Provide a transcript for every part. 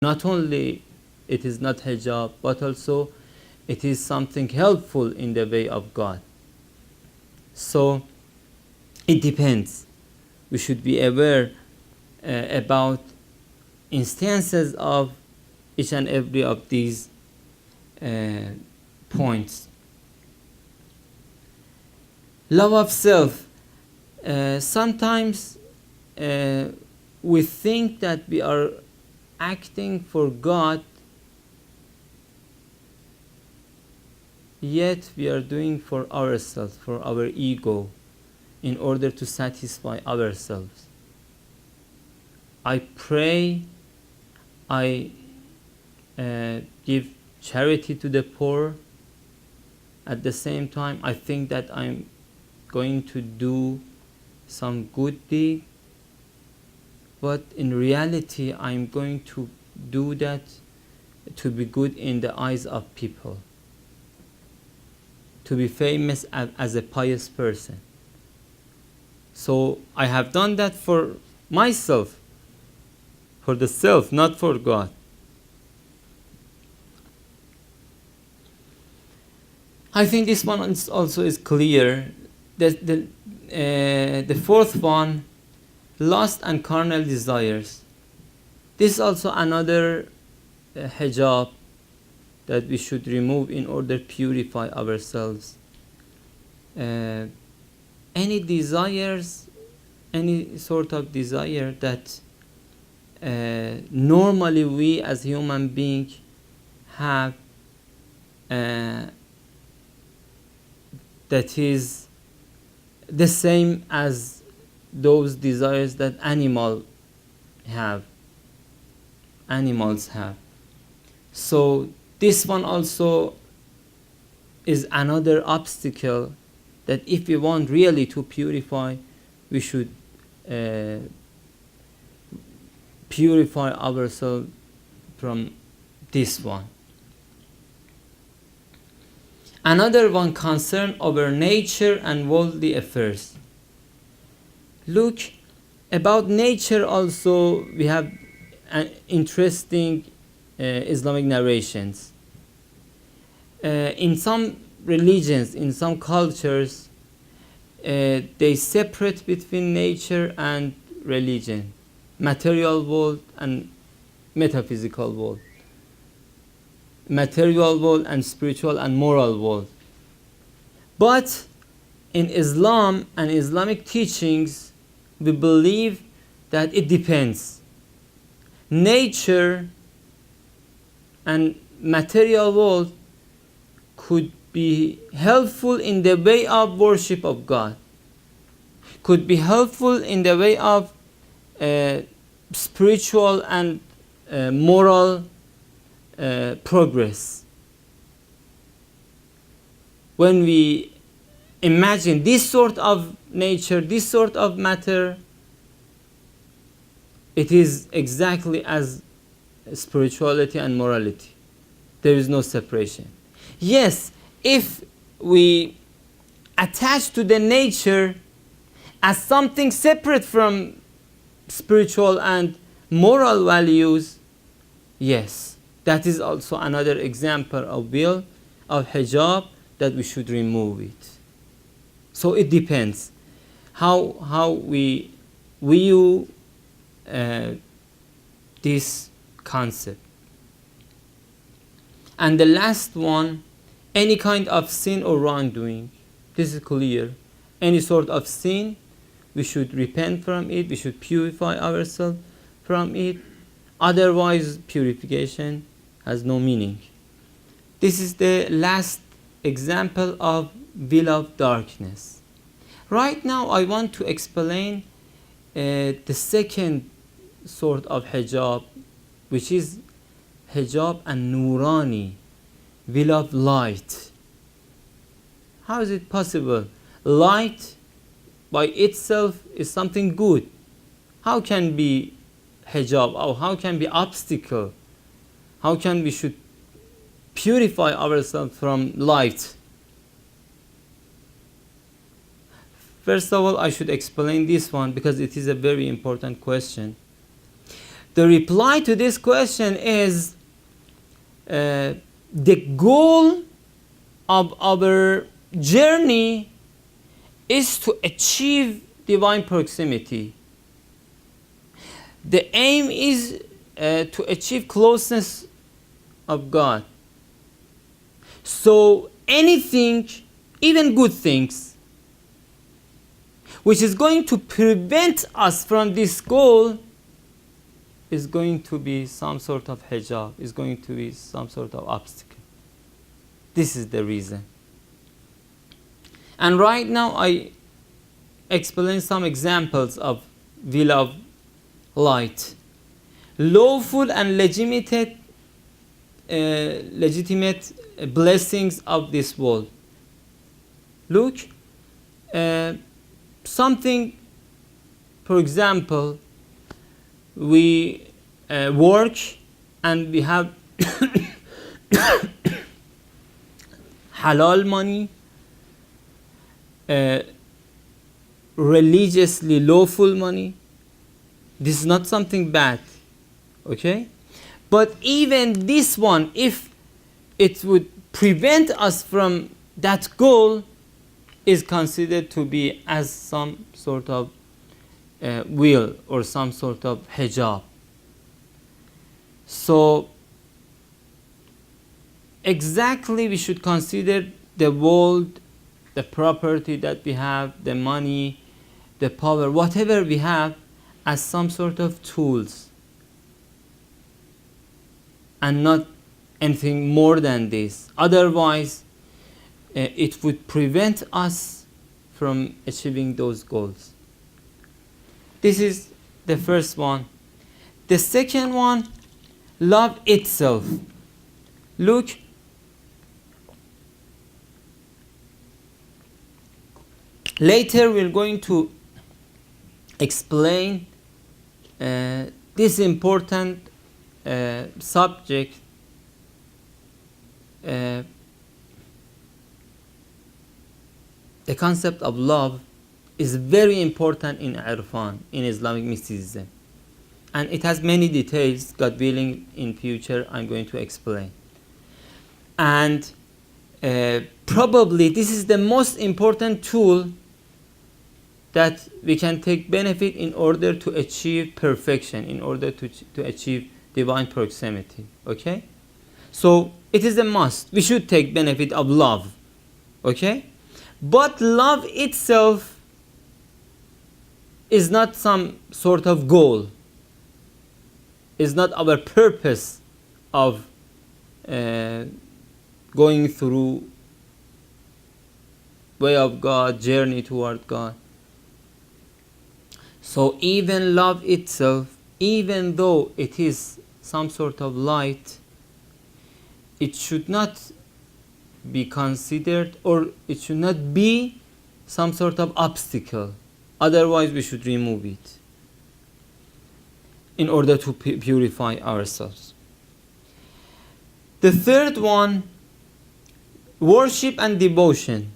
Not only it is not hijab, but also it is something helpful in the way of God. So it depends. We should be aware about instances of each and every of these points. Love of self. Sometimes we think that we are acting for God, yet we are doing for ourselves, for our ego, in order to satisfy ourselves. I pray, I give charity to the poor. At the same time, I think that I'm going to do some good deed, but in reality, I'm going to do that to be good in the eyes of people, to be famous as a pious person. So I have done that for myself, for the self, not for God. I think this one also is clear. The fourth one, lust and carnal desires. This is also another hijab that we should remove in order to purify ourselves. Any desires, any sort of desire that normally we as human beings have, that is the same as those desires that animals have. So this one also is another obstacle that if we want really to purify, we should purify ourselves from this one. Another one, concern over nature and worldly affairs. Look, about nature also we have interesting Islamic narrations. In some religions, in some cultures, they separate between nature and religion, material world and metaphysical world, material world and spiritual and moral world. But in Islam and Islamic teachings, we believe that it depends. Nature and material world could be helpful in the way of worship of God, could be helpful in the way of spiritual and moral progress. When we imagine this sort of nature, this sort of matter, it is exactly as spirituality and morality. There is no separation. Yes, if we attach to the nature as something separate from spiritual and moral values, yes, that is also another example of will, of hijab, that we should remove it. So it depends how we view this concept. And the last one, any kind of sin or wrongdoing. This is clear. Any sort of sin, we should repent from it, we should purify ourselves from it. Otherwise, purification has no meaning. This is the last example of will of darkness. Right now, I want to explain the second sort of hijab, which is hijab and nurani, will of light. How is it possible? Light by itself is something good. How can be hijab, or how can be obstacle? How can we should purify ourselves from light? First of all, I should explain this one because it is a very important question. The reply to this question is the goal of our journey is to achieve divine proximity. The aim is to achieve closeness of God. So anything, even good things, which is going to prevent us from this goal is going to be some sort of hijab, is going to be some sort of obstacle. This is the reason. And right now I explain some examples of will of light. Lawful and legitimate blessings of this world. Look, something, for example, we work and we have halal money, religiously lawful money. This is not something bad, okay? But even this one, if it would prevent us from that goal, is considered to be as some sort of will or some sort of hijab. So exactly we should consider the world, the property that we have, the money, the power, whatever we have, as some sort of tools and not anything more than this. Otherwise it would prevent us from achieving those goals. This is the first one. The second one, love itself. Look, later we're going to explain this important subject. The concept of love is very important in Irfan, in Islamic mysticism. And it has many details, God willing, in future I'm going to explain. And probably this is the most important tool that we can take benefit in order to achieve perfection, in order to achieve divine proximity. Okay? So it is a must. We should take benefit of love. Okay? But love itself is not some sort of goal, is not our purpose of going through way of God, journey toward God. So even love itself, even though it is some sort of light, it should not be considered, or it should not be some sort of obstacle. Otherwise we should remove it in order to purify ourselves. The third one, worship and devotion.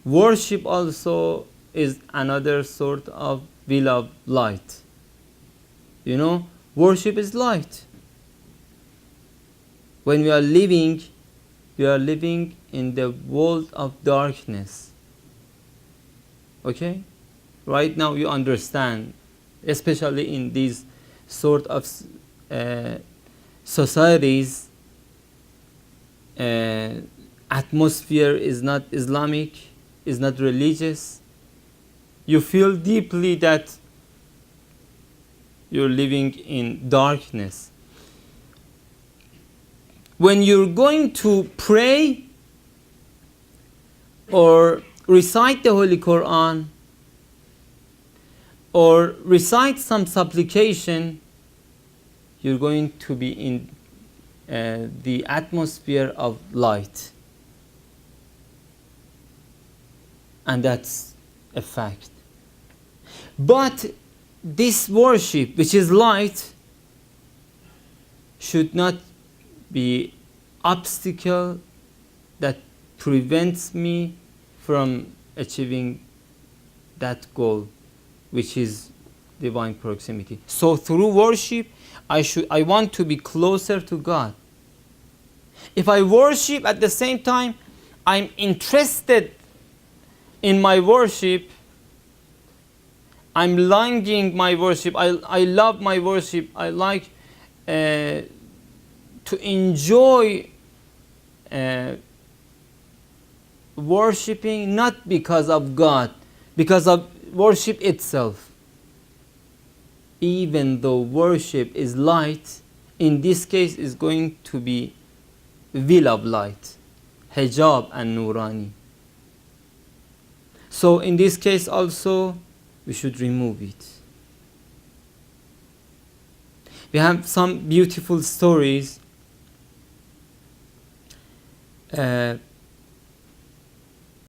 Worship also is another sort of will of light. You know, worship is light. When we are living in the world of darkness. Okay? Right now you understand, especially in these sort of societies, atmosphere is not Islamic, is not religious. You feel deeply that you're living in darkness. When you're going to pray or recite the Holy Quran or recite some supplication, you're going to be in the atmosphere of light. And that's a fact. But this worship, which is light, should not be obstacle that prevents me from achieving that goal, which is divine proximity. So through worship, I want to be closer to God. If I worship at the same time, I'm interested in my worship, I'm longing my worship, I love my worship, I like to enjoy worshiping, not because of God, because of worship itself. Even though worship is light, in this case is going to be veil of light, hijab and nurani. So in this case also, we should remove it. We have some beautiful stories.